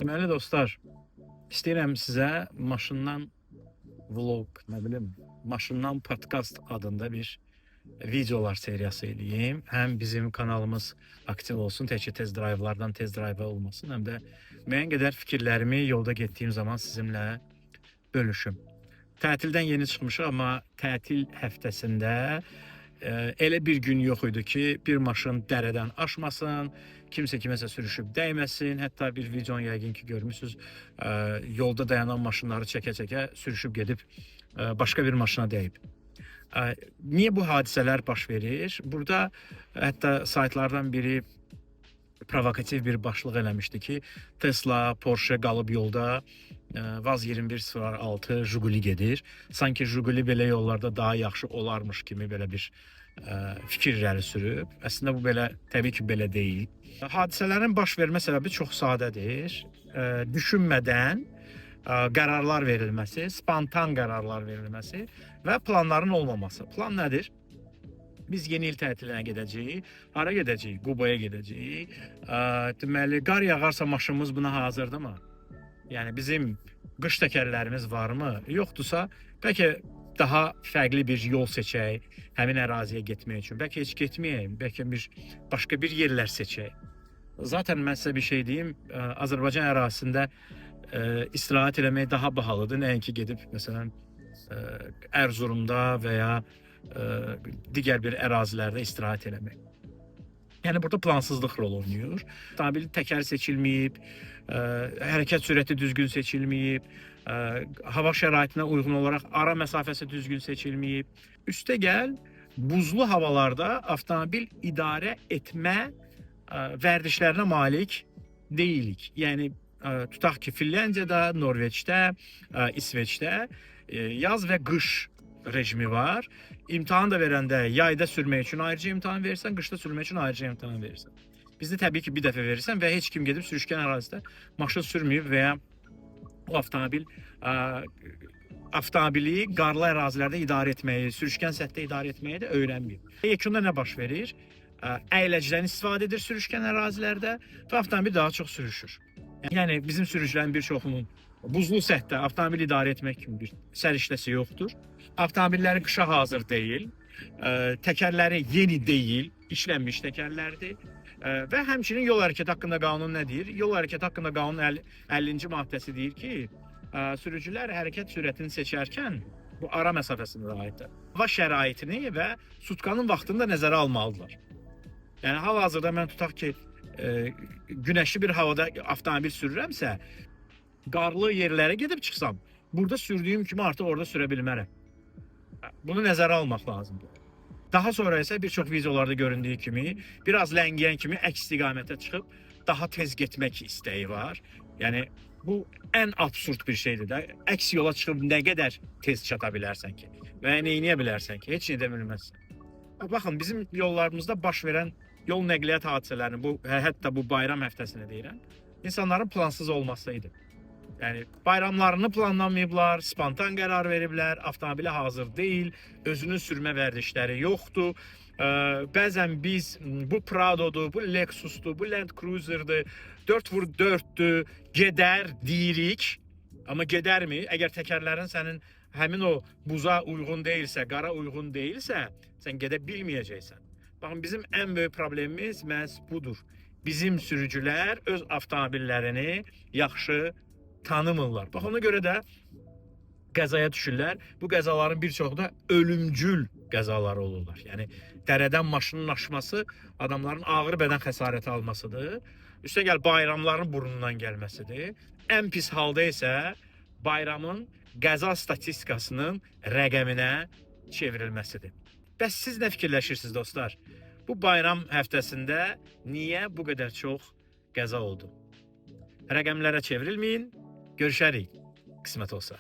Deməli dostlar, istəyirəm sizə maşından vlog, nə bilim, maşından podkast adında bir videolar seriyası eləyim. Həm bizim kanalımız aktiv olsun, təkcə tez drayvlardan tez drayva olmasın, həm də müəyyən qədər fikirlərimi yolda getdiyim zaman sizinlə bölüşüm. Tətildən yeni çıxmışıq, amma tətil həftəsində elə bir gün yox idi ki, bir maşın dərədən aşmasın, kimsə kiməsə sürüşüb dəyməsin. Hətta bir videonu yəqin ki görmüsünüz, yolda dayanan maşınları çəkə-çəkə sürüşüb gedib başqa bir maşına dəyib. Niyə bu hadisələr baş verir? Burada hətta saytlardan biri provokativ bir başlıq eləmişdi ki, Tesla, Porsche qalıb yolda Vaz 2106 Jiguli gedir. Sanki Jiguli belə yollarda daha yaxşı olarmış kimi belə bir fikir irəli sürüb. Əslində bu belə, təbii ki, belə deyil. Hadisələrin baş vermə səbəbi çox sadədir. Düşünmədən qərarlar verilməsi, spontan qərarlar verilməsi və planların olmaması. Plan nədir? Biz yeni il tətilinə gedəcəyik. Hara gedəcəyik? Qubaya gedəcəyik. Deməli, qar yağarsa maşınımız buna hazırdırmı? Yəni bizim qış təkərlərimiz varmı? Yoxdursa, bəlkə daha fərqli bir yol seçək, həmin əraziyə getmək üçün. Bəlkə heç getməyək, bəlkə başqa bir yerlər seçək. Zaten mən sizə bir şey deyim, Azərbaycan ərazisində istirahət eləmək daha bahalıdır. Nəinki gedib, məsələn, Ərzurumda və ya digər bir ərazilərdə istirahət eləmək. Yəni burada plansızlıq rol oynayır. Avtomobil təkər seçilməyib, hərəkət sürəti düzgün seçilməyib, hava şəraitinə uyğun olaraq ara məsafəsi düzgün seçilməyib. Üstəgəl, buzlu havalarda avtomobil idarə etmə vərdişlərinə malik deyilik. Yəni, tutaq ki, Finlandiyada, Norveçdə, İsveçdə yaz və qış rejimi var. İmtahan da verəndə yayda sürmək üçün ayrıca imtahan verirsən, qışda sürmək üçün ayrıca imtahan verirsən. Bizdə təbii ki, bir dəfə verirsən və heç kim gedib sürüşkən ərazidə maşın sürməyib və ya o avtomobili qarlı ərazilərdə idarə etməyi, sürüşkən səthdə idarə etməyi də öyrənməyib. Yekunda nə baş verir? Əyləcdən istifadə edir sürüşkən ərazilərdə və avtomobil daha çox sürüşür. Yəni bizim sürücülərin bir çoxunun buzlu səthdə avtomobil idarə etmək kimi bir səriştəsi yoxdur. Avtomobilləri qışa hazır deyil, təkərləri yeni deyil, işlənmiş təkərlərdir. Və həmçinin yol hərəkəti haqqında qanun nə deyir? Yol hərəkəti haqqında qanunun 50-ci maddəsi deyir ki, sürücülər hərəkət sürətini seçərkən bu ara məsafəsində aiddir. Hava şəraitini və sutkanın vaxtını da nəzərə almalıdırlar. Yəni hal-hazırda mən tutaq ki, günəşli bir havada avtomobil sürürəmsə, qarlı yerlərə gedib çıxsam, burada sürdüyüm kimi artıq orada sürə bilmərəm. Bunu nəzərə almaq lazımdır. Daha sonra isə bir çox videolarda göründüyü kimi, biraz ləngiyən kimi əks istiqamətə çıxıb daha tez getmək istəyi var. Yəni bu ən absurd bir şeydir də. Əks yola çıxıb nə qədər tez çata bilərsən ki və nə edə bilərsən ki, heç nə edə bilməzsən. Baxın, bizim yollarımızda baş verən yol nəqliyyat hadisələrini, hətta bu bayram həftəsini deyirəm, insanların plansız olmasıydı. Yəni bayramlarını planlamayıblar, spontan qərar veriblər, avtomobilə hazır deyil, özünün sürmə vərdişləri yoxdur. Bəzən biz bu Prado'dur, bu Lexus'dur, bu Land Cruiser'dır, 4x4'dür, gedər deyirik. Amma gedərmi? Əgər təkərlərin sənin həmin o buza uyğun deyilsə, qara uyğun deyilsə, sən gedə bilməyəcəksən. Baxın, bizim ən böyük problemimiz məhz budur. Bizim sürücülər öz avtomobillərini yaxşı tanımırlar. Bax, ona görə də qəzaya düşürlər. Bu qəzaların bir çoxu da ölümcül qəzalar olurlar. Yəni, dərədən maşının aşması adamların ağır bədən xəsarəti almasıdır. Üstəgəl bayramların burnundan gəlməsidir. Ən pis halda isə bayramın qəza statistikasının rəqəminə çevrilməsidir. Bəs siz nə fikirləşirsiniz dostlar? Bu bayram həftəsində niyə bu qədər çox qəza oldu? Rəqəmlərə çevrilməyin. Görüşərik, qismət olsa.